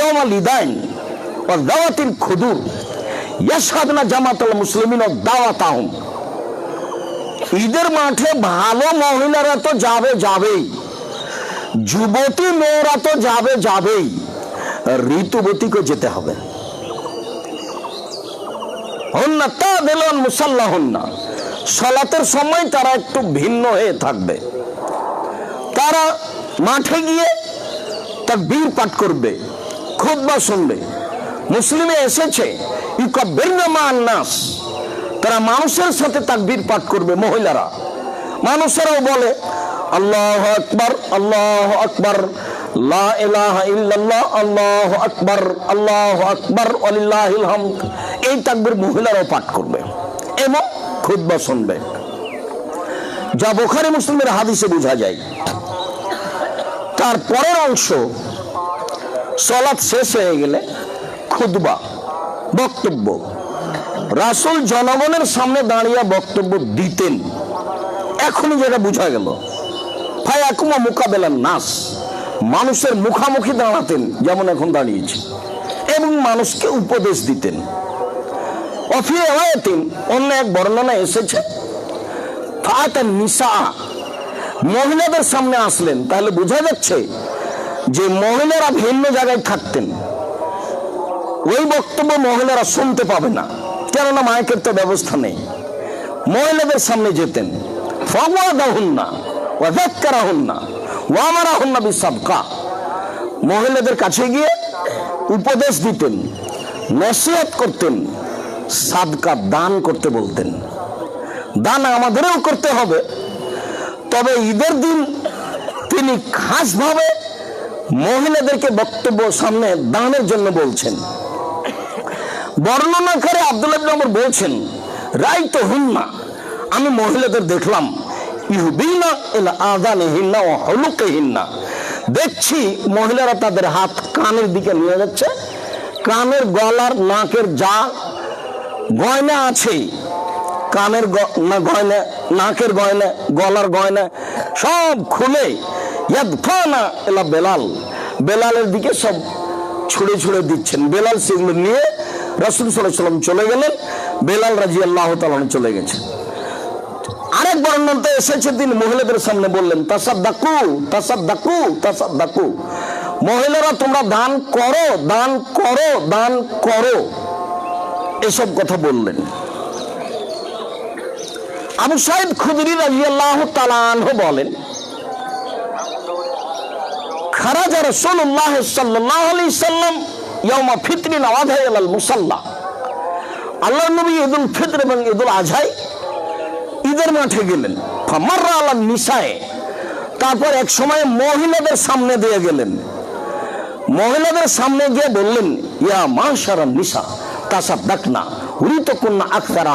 ইয়াউমাল ইদাইন ওয়া দাওয়াতিল খুদুর ইয়াশহাদুনা জামাতাল মুসলিমিন ওয়া দাওয়াতাহুম। ঈদের মাঠে ভালো মহিলারা তো যাবেই, যুবতী মেয়েরা তো যাবেই, ঋতুবতীকে যেতে হবে। হন্না তাদিলুন মুসাল্লাহুন্না, সালাতের সময় তারা একটু ভিন্ন হয়ে থাকবে। তারা মাঠে গিয়ে তাকবীর পাঠ করবে, খুতবা শুনবে। মুসলিমে এসেছে ইউকাব্বিরনা মা'আন নাস, তারা মানুষের সাথে তাকবীর পাঠ করবে। মহিলারা, মানুষেরাও বলে আল্লাহু আকবার, আল্লাহু আকবার, লা ইলাহা ইল্লাল্লাহ, আল্লাহু আকবার, আল্লাহু আকবার, ওয়ালিল্লাহিল হামদ। এই তাকবীর মহিলারাও পাঠ করবে এবং খুতবা শুনবে, যা বুখারী মুসলিমের হাদিসে বোঝা যায়। তার পরের অংশ, সালাত শেষ হয়ে গেলে খুতবা, বক্তব্য। রাসূল জনগণের সামনে দাঁড়িয়ে বক্তব্য দিতেন। এখনই যেটা বোঝা গেল, ফায়াকুমা মুকাবেলান নাস, মানুষের মুখামুখি দাঁড়াতেন যেমন এখন দাঁড়িয়েছে, এবং মানুষকে উপদেশ দিতেন। অফি রিওয়ায়াতিন, অন্য এক বর্ণনা এসেছে ফাতান নিসা, মহিলাদের সামনে আসলেন। তাহলে বোঝা যাচ্ছে যে মহিলারা ভিন্ন জায়গায় থাকতেন, ওই বক্তব্য মহিলারা শুনতে পাবে না, কেননা মাইকের তো ব্যবস্থা নেই। মহিলাদের সামনে যেতেন, ফাওয়াদাহুন্না ওয়া যাক্কারাহুন্না ওয়া আমারাহুন্না বিসাবকা, মহিলাদের কাছে গিয়ে উপদেশ দিতেন, নসিহত করতেন, সাদকা দান করতে বলতেন। দান আমাদেরও করতে হবে, তবে ঈদের দিন তিনি খাসভাবে মহিলাদেরকে বক্তব্য সামনে দানের জন্য বলছেন। বর্ণনাকারী আব্দুল্লাহ ইবনে ওমর বলছেন, রাইতুহুন্না, আমি মহিলাদের দেখলাম, ইউহবিনা ইলা আযানিহিন্না ওয়া হুলুকিহিন্না, দেখছি মহিলারা তাদের হাত কানের দিকে নিয়ে যাচ্ছে, কানের, গলার, নাকের যা গয়না আছে, কানের গয়না, নাকের গয়না, গলার গয়না সব খুলে ইয়াদফানা ইলা বেলাল, বেলালের দিকে সব ছুড়ে দিচ্ছেন। বেলাল সেগুলো নিয়ে রাসূল সাল্লাল্লাহু আলাইহি ওয়াসাল্লাম চলে গেলেন, বেলাল রাদিয়াল্লাহু তাআলা চলে গেছে। আরেক বর্ণনাতে এসেছে তিনি মহিলাদের সামনে বললেন, তাসাদ্দাকু তাসাদ্দাকু তাসাদ্দাকু, মহিলারা তোমরা দান করো, দান করো, দান করো, এসব কথা বললেন। আবু সাঈদ খুদরি রাদিয়াল্লাহু তাআলা আনহু বলেন, খারাজা রাসূলুল্লাহ সাল্লাল্লাহু আলাইহি সাল্লাম ইয়াউমা ফিতরিন ওয়া আযহাইল মুসাল্লা, আল্লাহর নবী ঈদুল ফিতর এবং ঈদুল আজহায় ঈদের মাঠে গেলেন। ফামাররা আলান নিসায়ে, তারপর এক সময় মহিলাদের সামনে দিয়ে গেলেন। মহিলাদের সামনে গিয়ে বললেন, ইয়া মাশারান নিসা তাসাদ্দাকনা উরিতুকুন্না আকসারা